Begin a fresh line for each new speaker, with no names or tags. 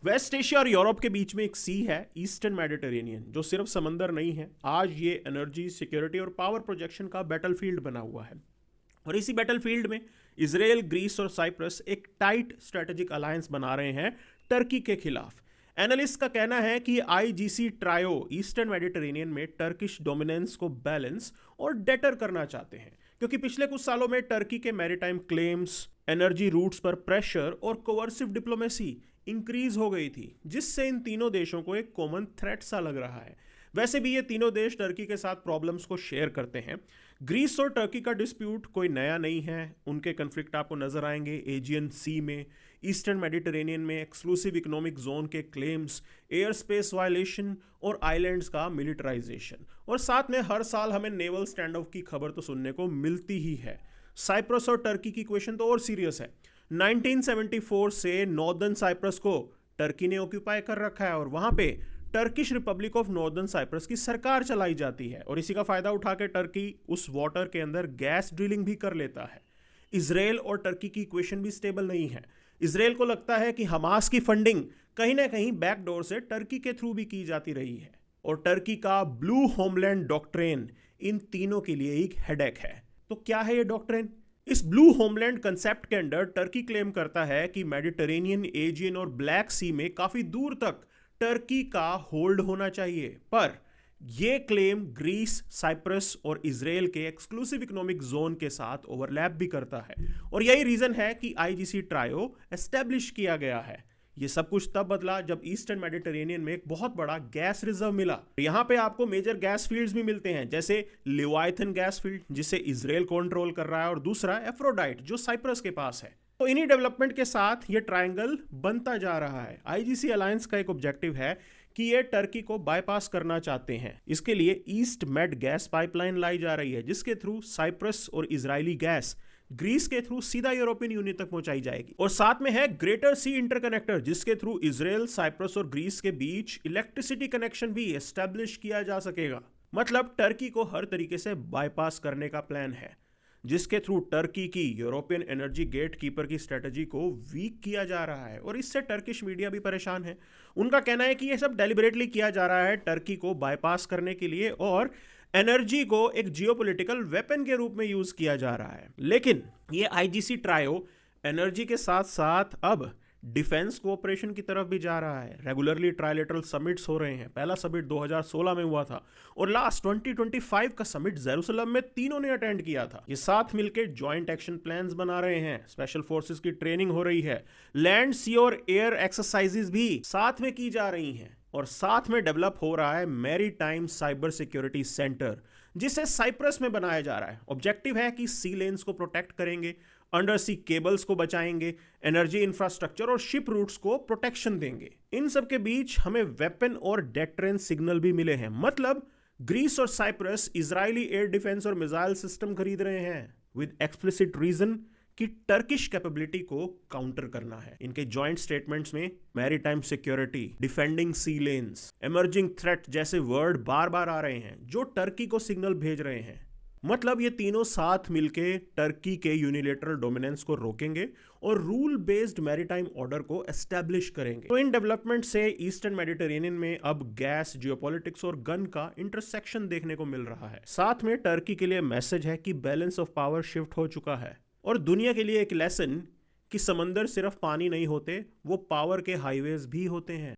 Waste Asia और Europe के बीच में एक सी है, ईस्टर्न मेडिटेरेनियन, जो सिर्फ समंदर नहीं है। आज ये एनर्जी, सिक्योरिटी और पावर प्रोजेक्शन का बैटलफील्ड बना हुआ है। और इसी बैटलफील्ड में इसराइल, ग्रीस और साइप्रस एक टाइट स्ट्रेटेजिक अलायंस बना रहे हैं टर्की के खिलाफ। एनालिस्ट का कहना है कि आईजीसी ट्रायो ईस्टर्न मेडिटेरेनियन में टर्किश डोमिनेंस को बैलेंस और डेटर करना चाहते हैं, क्योंकि पिछले कुछ सालों में टर्की के मैरीटाइम क्लेम्स, एनर्जी रूट्स पर प्रेशर और कोवर्सिव डिप्लोमेसी इंक्रीज हो गई थी, जिससे इन तीनों देशों को एक कॉमन थ्रेट सा लग रहा है। वैसे भी ये तीनों देश टर्की के साथ प्रॉब्लम्स को शेयर करते हैं। ग्रीस और टर्की का डिस्प्यूट कोई नया नहीं है। उनके कन्फ्लिक्ट आपको नजर आएंगे एजियन सी में, ईस्टर्न मेडिटेरेनियन में एक्सक्लूसिव इकोनॉमिक जोन के क्लेम्स, एयर स्पेस वायलेशन और आइलैंड्स का मिलिटराइजेशन। और साथ में हर साल हमें नेवल स्टैंड ऑफ की खबर तो सुनने को मिलती ही है। साइप्रस और टर्की की क्वेश्चन तो और सीरियस है। 1974 से नॉर्दर्न साइप्रस को टर्की ने ऑक्यूपाई कर रखा है और वहां पे Turkish republic of northern Cyprus की सरकार चलाई जाती है। और इसी का फायदा उठा के टर्की उस वाटर के अंदर गैस ड्रिलिंग भी कर लेता है। इसराइल और टर्की की इक्वेशन भी स्टेबल नहीं है। इसराइल को लगता है कि हमास की फंडिंग कहीं ना कहीं बैकडोर से टर्की के थ्रू भी की जाती रही है। और टर्की का ब्लू होमलैंड डॉक्ट्रेन इन तीनों के लिए एक हेडेक है। तो क्या है ये डॉक्ट्रेन? इस ब्लू होमलैंड कंसेप्ट के अंदर टर्की क्लेम करता है कि मेडिटेरेनियन, एजियन और ब्लैक सी में काफी दूर तक टर्की का होल्ड होना चाहिए। पर यह क्लेम ग्रीस, साइप्रस और इजराइल के एक्सक्लूसिव इकोनॉमिक जोन के साथ ओवरलैप भी करता है। और यही रीजन है कि आईजीसी ट्रायो एस्टेब्लिश किया गया है। ये सब कुछ तब बदला जब ईस्टर्न मेडिटेरेनियन में एक बहुत बड़ा गैस रिजर्व मिला। यहाँ पे आपको मेजर गैस फील्ड्स भी मिलते हैं, जैसे लिवाइथन गैस फील्ड जिसे इसराइल कंट्रोल कर रहा है, और दूसरा एफ्रोडाइट जो साइप्रस के पास है। तो इन्हीं डेवलपमेंट के साथ ये ट्रायंगल बनता जा रहा है। आईजीसी अलायंस का एक ऑब्जेक्टिव है कि ये टर्की को बाईपास करना चाहते हैं। इसके लिए ईस्ट मेड गैस पाइपलाइन लाई जा रही है, जिसके थ्रू साइप्रस और इजरायली गैस ग्रीस के थ्रू सीधा यूरोपियन यूनियन तक पहुंचाई जाएगी। और साथ में है ग्रेटर सी इंटरकनेक्टर, जिसके थ्रू इजराइल, साइप्रस और ग्रीस के बीच इलेक्ट्रिसिटी कनेक्शन भी एस्टेब्लिश किया जा सकेगा। मतलब टर्की को हर तरीके से बाईपास करने का प्लान है, जिसके थ्रू टर्की की यूरोपियन एनर्जी गेट कीपर की स्ट्रेटजी को वीक किया जा रहा है। और इससे टर्किश मीडिया भी परेशान है। उनका कहना है कि यह सब डेलिबरेटली किया जा रहा है टर्की को बाईपास करने के लिए, और एनर्जी को एक जियोपॉलिटिकल वेपन के रूप में यूज किया जा रहा है। लेकिन ये आईजीसी ट्रायो एनर्जी के साथ साथ अब डिफेंस कोऑपरेशन की तरफ भी जा रहा है। रेगुलरली ट्राइलेटरल समिट्स हो रहे हैं। पहला समिट 2016 में हुआ था और लास्ट 2025 का समिट जेरूसलम में तीनों ने अटेंड किया था। ये साथ मिलकर जॉइंट एक्शन प्लान्स बना रहे हैं। स्पेशल फोर्सेस की ट्रेनिंग हो रही है। लैंड, सी और एयर एक्सरसाइजेज भी साथ में की जा रही हैं। और साथ में डेवलप हो रहा है मैरीटाइम साइबर सिक्योरिटी सेंटर, जिसे साइप्रस में बनाया जा रहा है। ऑब्जेक्टिव है कि सी लेन्स को प्रोटेक्ट करेंगे, अंडर सी केबल्स को बचाएंगे, एनर्जी इंफ्रास्ट्रक्चर और शिप रूट्स को प्रोटेक्शन देंगे। इन सब के बीच हमें वेपन और डेटरेंस सिग्नल भी मिले हैं। मतलब ग्रीस और साइप्रस इजरायली एयर डिफेंस और मिसाइल सिस्टम खरीद रहे हैं विद एक्सप्लिसिट रीजन कि टर्किश कैपेबिलिटी को काउंटर करना है। इनके जॉइंट स्टेटमेंट्स में मैरीटाइम सिक्योरिटी, डिफेंडिंग सी लेन्स, इमर्जिंग थ्रेट जैसे वर्ड बार बार आ रहे हैं, जो टर्की को सिग्नल भेज रहे हैं। मतलब ये तीनों साथ मिलके टर्की के यूनिलेटरल डोमिनेंस को रोकेंगे और रूल बेस्ड मैरीटाइम ऑर्डर को एस्टेब्लिश करेंगे। तो इन डेवलपमेंट से ईस्टर्न मेडिटेरेनियन में अब गैस, जियोपॉलिटिक्स और गन का इंटरसेक्शन देखने को मिल रहा है। साथ में टर्की के लिए मैसेज है कि बैलेंस ऑफ पावर शिफ्ट हो चुका है, और दुनिया के लिए एक लेसन कि समंदर सिर्फ पानी नहीं होते, वो पावर के हाईवेज भी होते हैं।